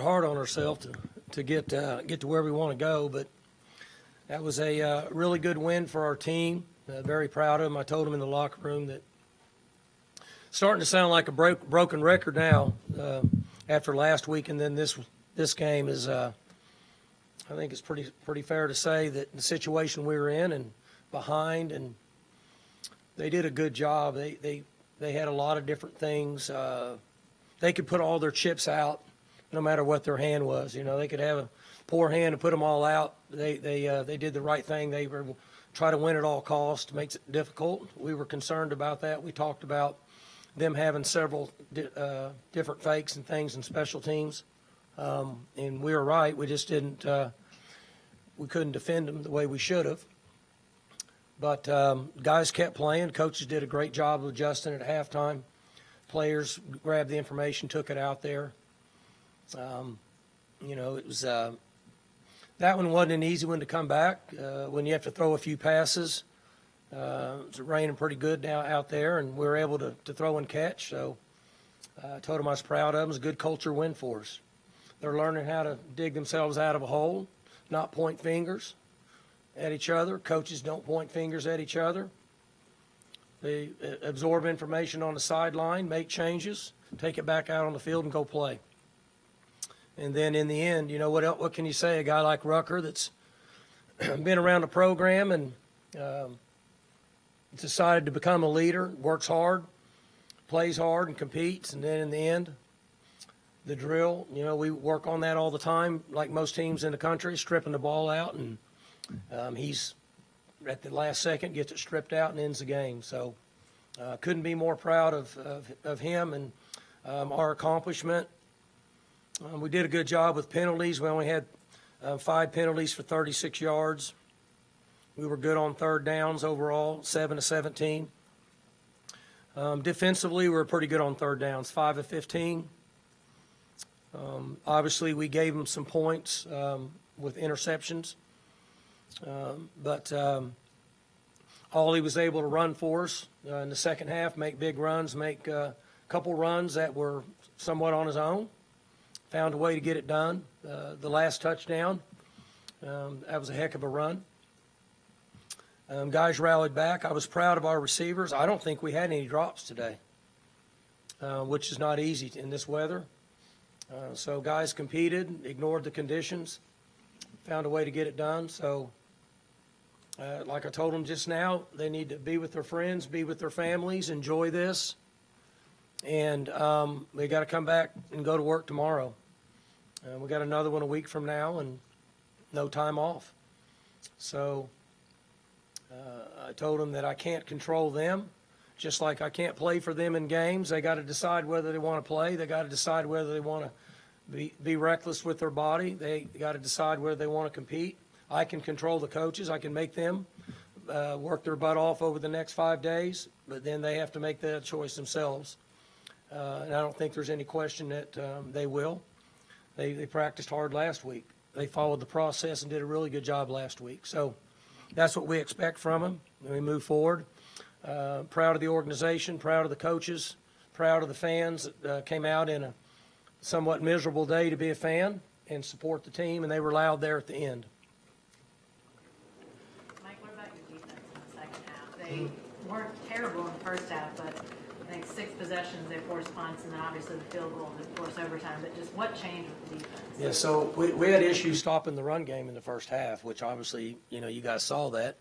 hard on ourselves to get to where we want to go, but that was a really good win for our team. Very proud of them. I told them in the locker room that starting to sound like a broken record now after last week, and then this game is. I think it's pretty fair to say that the situation we were in and behind, and they did a good job. They had a lot of different things. They could put all their chips out, no matter what their hand was. You know, they could have a poor hand and put them all out. They did the right thing. They were try to win at all costs. Makes it difficult. We were concerned about that. We talked about them having several different fakes and things in special teams. And we were right. We just didn't. We couldn't defend them the way we should have. But guys kept playing. Coaches did a great job of adjusting at halftime. Players grabbed the information, took it out there. You know, it was that one wasn't an easy one to come back when you have to throw a few passes. It's raining pretty good now out there, and we were able to throw and catch. So I told them I was proud of them. It was a good culture win for us. They're learning how to dig themselves out of a hole, not point fingers at each other. Coaches don't point fingers at each other. They absorb information on the sideline, make changes, take it back out on the field, and go play. And then in the end, you know, what can you say? A guy like Rucker that's been around the program and decided to become a leader, works hard, plays hard, and competes, and then in the end, the drill, you know, we work on that all the time, like most teams in the country, stripping the ball out, and he's at the last second gets it stripped out and ends the game. So couldn't be more proud of him and our accomplishment. We did a good job with penalties. We only had 5 penalties for 36 yards. We were good on third downs overall, 7 of 17. Defensively, we were pretty good on third downs, 5 of 15. Obviously, we gave him some points with interceptions, but all he was able to run for us in the second half, make big runs, make a couple runs that were somewhat on his own, found a way to get it done. The last touchdown, that was a heck of a run. Guys rallied back. I was proud of our receivers. I don't think we had any drops today, which is not easy in this weather. So guys competed, ignored the conditions, found a way to get it done. So like I told them just now, they need to be with their friends, be with their families, enjoy this. And they got to come back and go to work tomorrow. We got another one a week from now and no time off. So I told them that I can't control them. Just like I can't play for them in games, they got to decide whether they want to play. They got to decide whether they want to be reckless with their body. They got to decide whether they want to compete. I can control the coaches. I can make them work their butt off over the next 5 days, but then they have to make that choice themselves. And I don't think there's any question that they will. They practiced hard last week. They followed the process and did a really good job last week. So that's what we expect from them when we move forward. Proud of the organization, proud of the coaches, proud of the fans that came out in a somewhat miserable day to be a fan and support the team, and they were loud there at the end. Mike, what about your defense in the second half? They weren't terrible in the first half, but I think 6 possessions they forced punts, and then obviously the field goal and they forced overtime. But just what changed with the defense? Yeah, so we had issues stopping the run game in the first half, which obviously, you know, you guys saw that.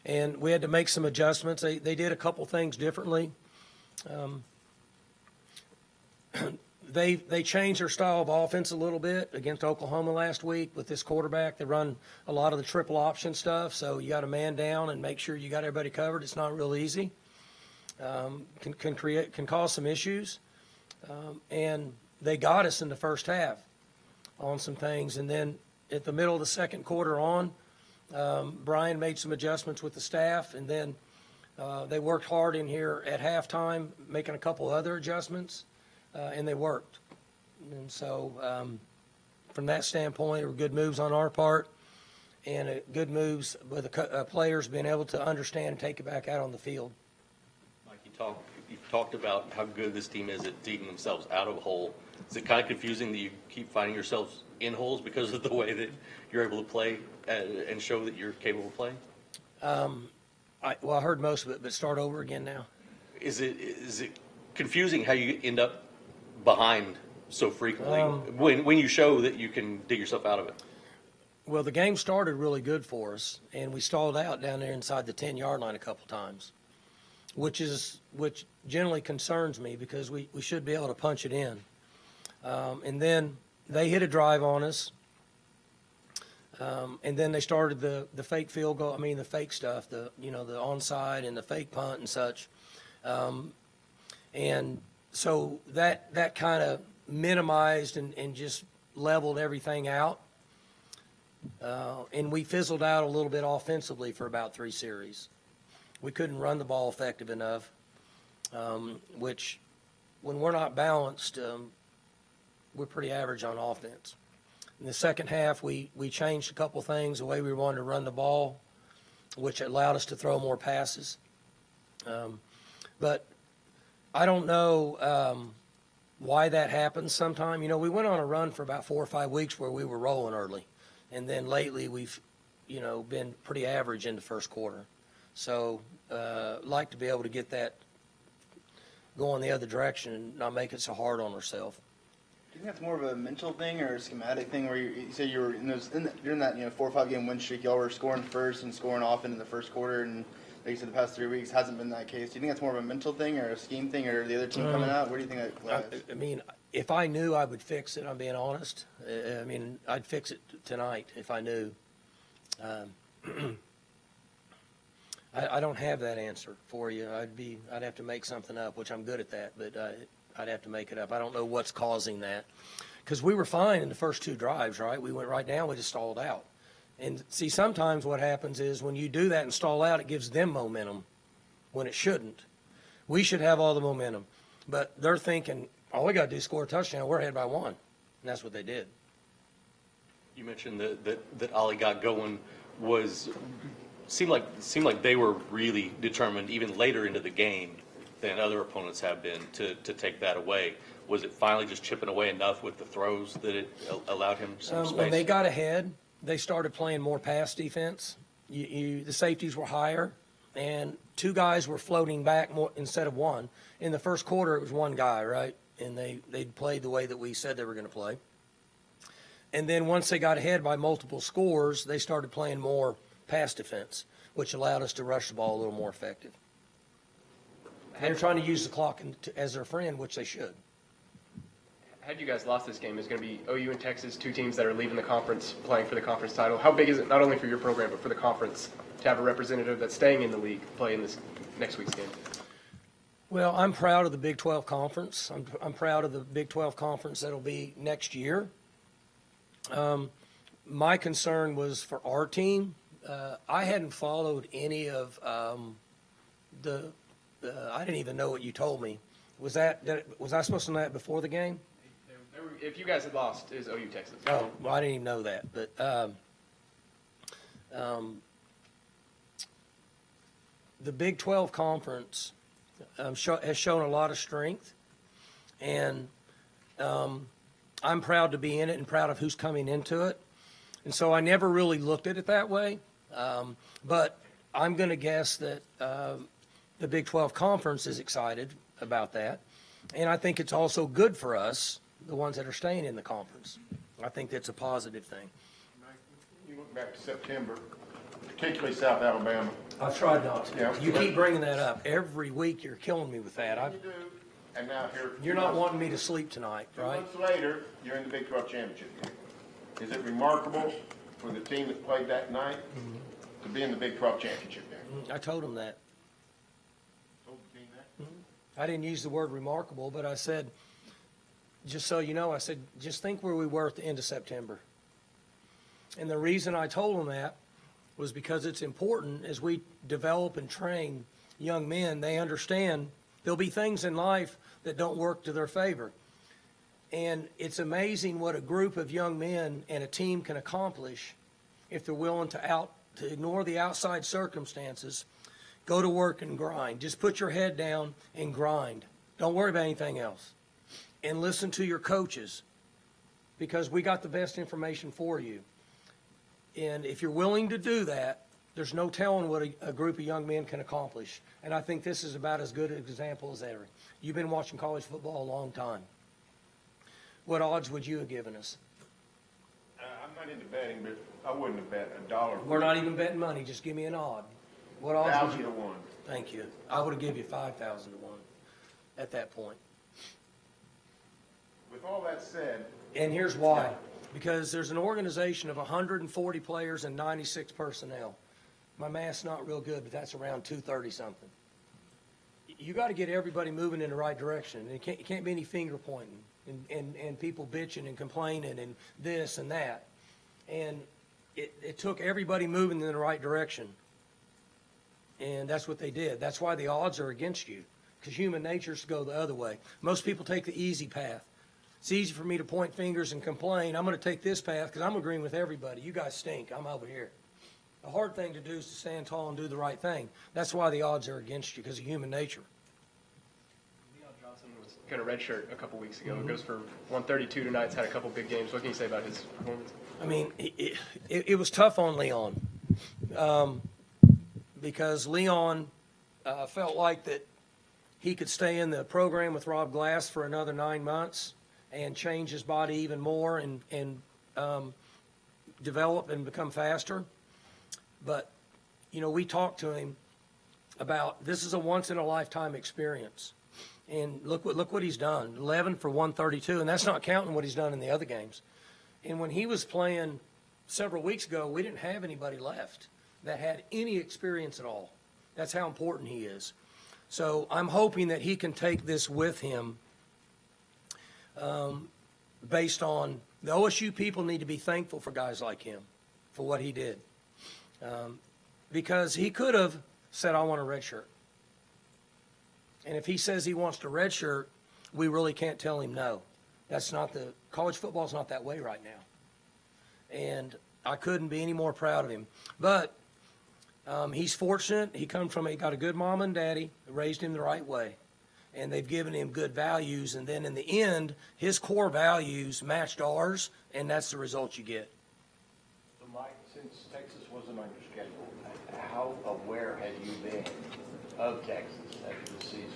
And we had to make some adjustments. They did a couple things differently. They changed their style of offense a little bit against Oklahoma last week with this quarterback. They run a lot of the triple option stuff, so you got to man down and make sure you got everybody covered. It's not real easy. Can cause some issues. And they got us in the first half on some things. And then at the middle of the second quarter on, Brian made some adjustments with the staff, and then they worked hard in here at halftime, making a couple other adjustments, and they worked. And so from that standpoint, there were good moves on our part and good moves with the players being able to understand and take it back out on the field. Mike, you talked about how good this team is at digging themselves out of a hole. Is it kind of confusing that you keep finding yourselves in holes because of the way that you're able to play and show that you're capable of playing? I heard most of it, but start over again now. Is it confusing how you end up behind so frequently when you show that you can dig yourself out of it? Well, the game started really good for us, and we stalled out down there inside the 10-yard line a couple times, which generally concerns me because we should be able to punch it in. And then they hit a drive on us, and then they started the fake field goal. I mean, the fake stuff, the onside and the fake punt and such. And so that kind of minimized and just leveled everything out. And we fizzled out a little bit offensively for about 3 series. We couldn't run the ball effective enough, which when we're not balanced, we're pretty average on offense. In the second half, we changed a couple things, the way we wanted to run the ball, which allowed us to throw more passes. But I don't know why that happens sometime. We went on a run for about 4 or 5 weeks where we were rolling early. And then lately we've, been pretty average in the first quarter. So like to be able to get that going the other direction and not make it so hard on ourselves. Do you think that's more of a mental thing or a schematic thing where you say you were during that 4 or 5 game win streak, y'all were scoring first and scoring often in the first quarter, and like you said, the past 3 weeks hasn't been that case. Do you think that's more of a mental thing or a scheme thing or the other team coming out? Where do you think that lies? I mean, if I knew, I would fix it. I'm being honest. I'd fix it tonight if I knew. I don't have that answer for you. I'd have to make something up, which I'm good at that, but I'd have to make it up. I don't know what's causing that, because we were fine in the first 2 drives, right? We went right down. We just stalled out. And see, sometimes what happens is when you do that and stall out, it gives them momentum when it shouldn't. We should have all the momentum, but they're thinking, all we got to do is score a touchdown. We're ahead by 1, and that's what they did. You mentioned that Ollie got going seemed like they were really determined even later into the game than other opponents have been to take that away. Was it finally just chipping away enough with the throws that it allowed him some space? When they got ahead, they started playing more pass defense. The safeties were higher, and 2 guys were floating back more instead of 1. In the first quarter, it was 1 guy, right? And they played the way that we said they were going to play. And then once they got ahead by multiple scores, they started playing more pass defense, which allowed us to rush the ball a little more effective. They're trying to use the clock as their friend, which they should. Had you guys lost this game, it's going to be OU and Texas, 2 teams that are leaving the conference, playing for the conference title. How big is it, not only for your program, but for the conference, to have a representative that's staying in the league play in this next week's game? Well, I'm proud of the Big 12 Conference. I'm proud of the Big 12 Conference that'll be next year. My concern was for our team. I hadn't followed any of I didn't even know what you told me. Was I supposed to know that before the game? If you guys had lost, it was OU Texas. Oh, well, I didn't even know that. But the Big 12 Conference has shown a lot of strength, and I'm proud to be in it and proud of who's coming into it. And so I never really looked at it that way. But I'm going to guess that the Big 12 Conference is excited about that. And I think it's also good for us, the ones that are staying in the conference. I think that's a positive thing. You look back to September, particularly South Alabama. I've tried not to. Yeah. You keep bringing that up. Every week you're killing me with that. You do, and now here. You're not wanting me to sleep tonight, 2 right? months later, you're in the Big 12 championship game. Is it remarkable for the team that played that night to be in the Big 12 championship game? I told them that. Told the team that? I didn't use the word remarkable, but I said, just so you know, I said, just think where we were at the end of September. And the reason I told them that was because it's important as we develop and train young men, they understand there'll be things in life that don't work to their favor. And it's amazing what a group of young men and a team can accomplish if they're willing to ignore the outside circumstances, go to work and grind. Just put your head down and grind. Don't worry about anything else. And listen to your coaches, because we got the best information for you. And if you're willing to do that, there's no telling what a group of young men can accomplish. And I think this is about as good an example as ever. You've been watching college football a long time. What odds would you have given us? I'm not into betting, but I wouldn't have bet $1. We're not even betting money. Just give me an odd. What odds would 1,000 you? to 1. Thank you. I would have given you 5,000 to 1 at that point. With all that said, And here's why. Because there's an organization of 140 players and 96 personnel. My math's not real good, but that's around 230 something. You got to get everybody moving in the right direction. It can't be any finger pointing and people bitching and complaining and this and that. And it took everybody moving in the right direction. And that's what they did. That's why the odds are against you, because human nature is to go the other way. Most people take the easy path. It's easy for me to point fingers and complain. I'm going to take this path because I'm agreeing with everybody. You guys stink. I'm over here. The hard thing to do is to stand tall and do the right thing. That's why the odds are against you, because of human nature. Leon Johnson was got a red shirt a couple weeks ago. It goes for 132 tonight's had a couple big games. What can you say about his performance? I mean, it was tough on Leon because Leon felt like that he could stay in the program with Rob Glass for another 9 months and change his body even more and develop and become faster. But, you know, we talked to him about this is a once-in-a-lifetime experience. And look what he's done, 11 for 132, and that's not counting what he's done in the other games. And when he was playing several weeks ago, we didn't have anybody left that had any experience at all. That's how important he is. So I'm hoping that he can take this with him based on the OSU people need to be thankful for guys like him for what he did. Because he could have said, I want a red shirt. And if he says he wants to red shirt, we really can't tell him no. That's not college football's not that way right now. And I couldn't be any more proud of him. But he's fortunate. He got a good mom and daddy, raised him the right way. And they've given him good values. And then in the end, his core values matched ours, and that's the result you get. So, Mike, since Texas wasn't on your schedule, how aware had you been of Texas as the season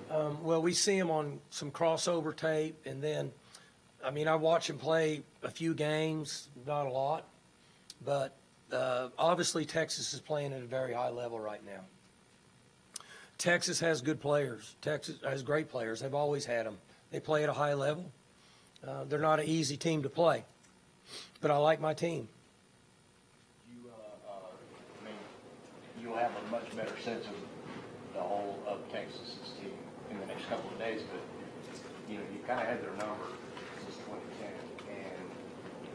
progressed? Well, we see him on some crossover tape, and then, I mean, I watch him play a few games, not a lot, but obviously Texas is playing at a very high level right now. Texas has good players. Texas has great players. They've always had them. They play at a high level. They're not an easy team to play, but I like my team. I mean, you'll have a much better sense of the whole of Texas's team in the next couple of days, but, you know, you kind of had their number since 2010,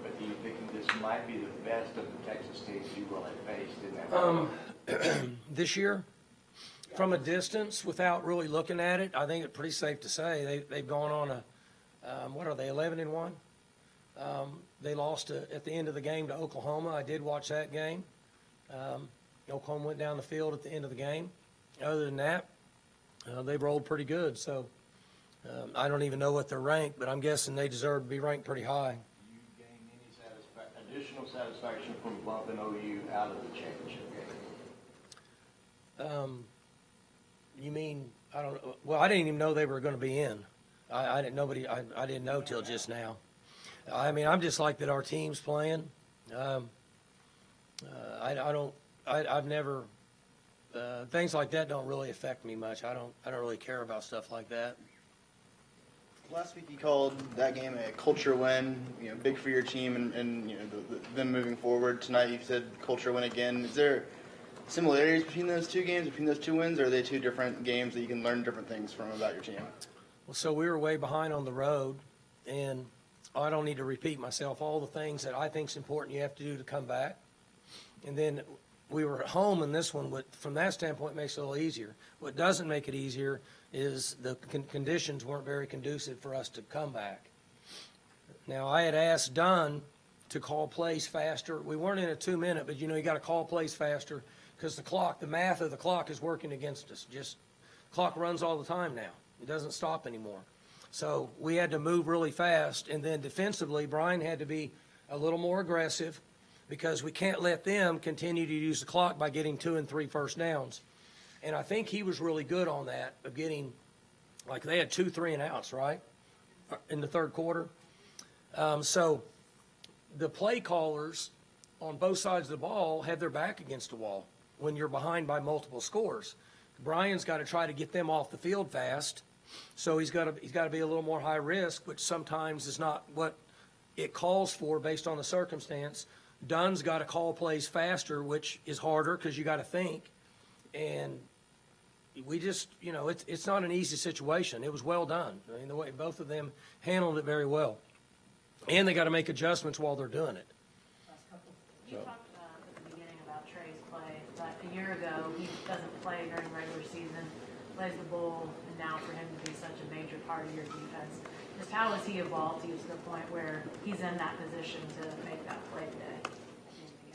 but do you think this might be the best of the Texas teams you will have faced in that? This year, from a distance, without really looking at it, I think it's pretty safe to say they've gone on a, what are they, 11-1? They lost at the end of the game to Oklahoma. I did watch that game. Oklahoma went down the field at the end of the game. Other than that, they've rolled pretty good. So I don't even know what they're ranked, but I'm guessing they deserve to be ranked pretty high. Do you gain any additional satisfaction from bumping OU out of the championship game? You mean, I don't know. Well, I didn't even know they were going to be in. I didn't know till just now. I mean, I'm just like that our team's playing. I've never, things like that don't really affect me much. I don't really care about stuff like that. Last week you called that game a culture win, you know, big for your team and you know, them moving forward. Tonight you said culture win again. Is there similarities between those two games, between those two wins, or are they two different games that you can learn different things from about your team? Well, so we were way behind on the road, and I don't need to repeat myself. All the things that I think is important you have to do to come back. And then we were at home in this one, from that standpoint, makes it a little easier. What doesn't make it easier is the conditions weren't very conducive for us to come back. Now, I had asked Dunn to call plays faster. We weren't in a 2-minute, but, you know, you got to call plays faster because the math of the clock is working against us. Just Clock runs all the time now. It doesn't stop anymore. So we had to move really fast, and then defensively, Brian had to be a little more aggressive because we can't let them continue to use the clock by getting 2 and 3 first downs. And I think he was really good on that, of getting, like they had 2 3 and outs, right, in the third quarter. So the play callers on both sides of the ball have their back against the wall when you're behind by multiple scores. Brian's got to try to get them off the field fast, so he's got to be a little more high risk, which sometimes is not what it calls for based on the circumstance. Dunn's got to call plays faster, which is harder because you got to think. And we just, it's not an easy situation. It was well done. I mean, the way both of them handled it very well. And they got to make adjustments while they're doing it. You talked at the beginning about Trey's play, but a year ago, he doesn't play during regular season, plays the bowl, and now for him to be such a major part of your defense, just how has he evolved to get to the point where he's in that position to make that play today?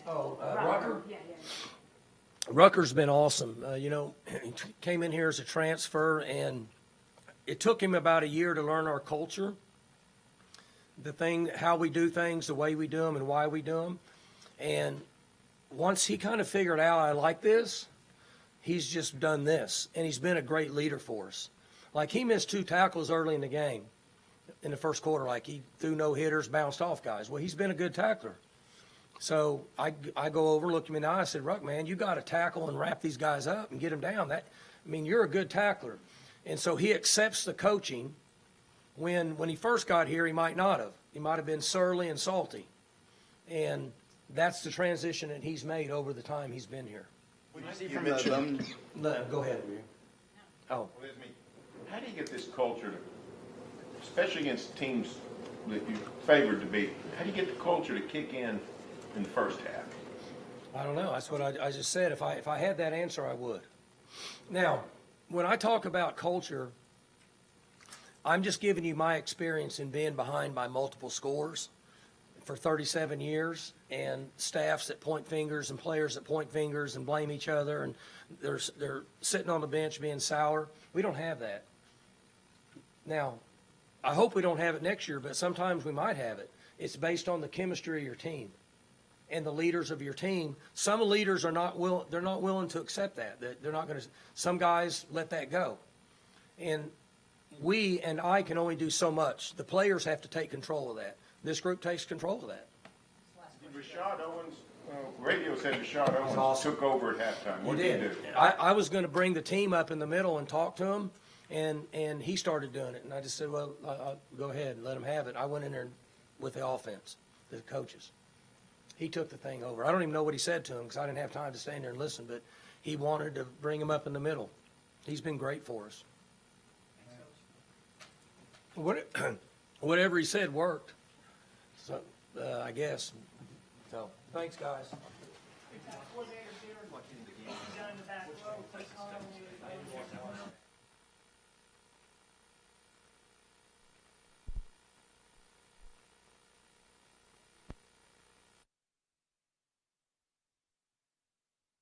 Rucker? Yeah. Rucker's been awesome. He came in here as a transfer, and it took him about a year to learn our culture, how we do things, the way we do them, and why we do them. And once he kind of figured out, I like this, he's just done this, and he's been a great leader for us. Like, he missed 2 tackles early in the game, in the first quarter. Like, he threw no hitters, bounced off guys. Well, he's been a good tackler. So I go over, look him in the eye, I said, Ruck, man, you got to tackle and wrap these guys up and get them down. You're a good tackler. And so he accepts the coaching. When he first got here, he might not have. He might have been surly and salty. And that's the transition that he's made over the time he's been here. You mentioned Go ahead. Oh, How do you get this culture, especially against teams that you favored to beat, how do you get the culture to kick in the first half? I don't know. That's what I just said. If I had that answer, I would. Now, when I talk about culture, I'm just giving you my experience in being behind by multiple scores for 37 years, and staffs that point fingers and players that point fingers and blame each other, and they're sitting on the bench being sour. We don't have that. Now, I hope we don't have it next year, but sometimes we might have it. It's based on the chemistry of your team and the leaders of your team. Some leaders are not willing to accept that. They're not going to. Some guys let that go, and we and I can only do so much. The players have to take control of that. This group takes control of that. Rashad Owens, radio said Rashad Owens awesome. took over at halftime. What did he do? I was going to bring the team up in the middle and talk to him, and he started doing it. And I just said, well, I'll go ahead and let him have it. I went in there with the offense, the coaches. He took the thing over. I don't even know what he said to him because I didn't have time to stand there and listen, but he wanted to bring him up in the middle. He's been great for us. Whatever he said worked. So, I guess. So, thanks, guys. Coordinator here, down in the back row,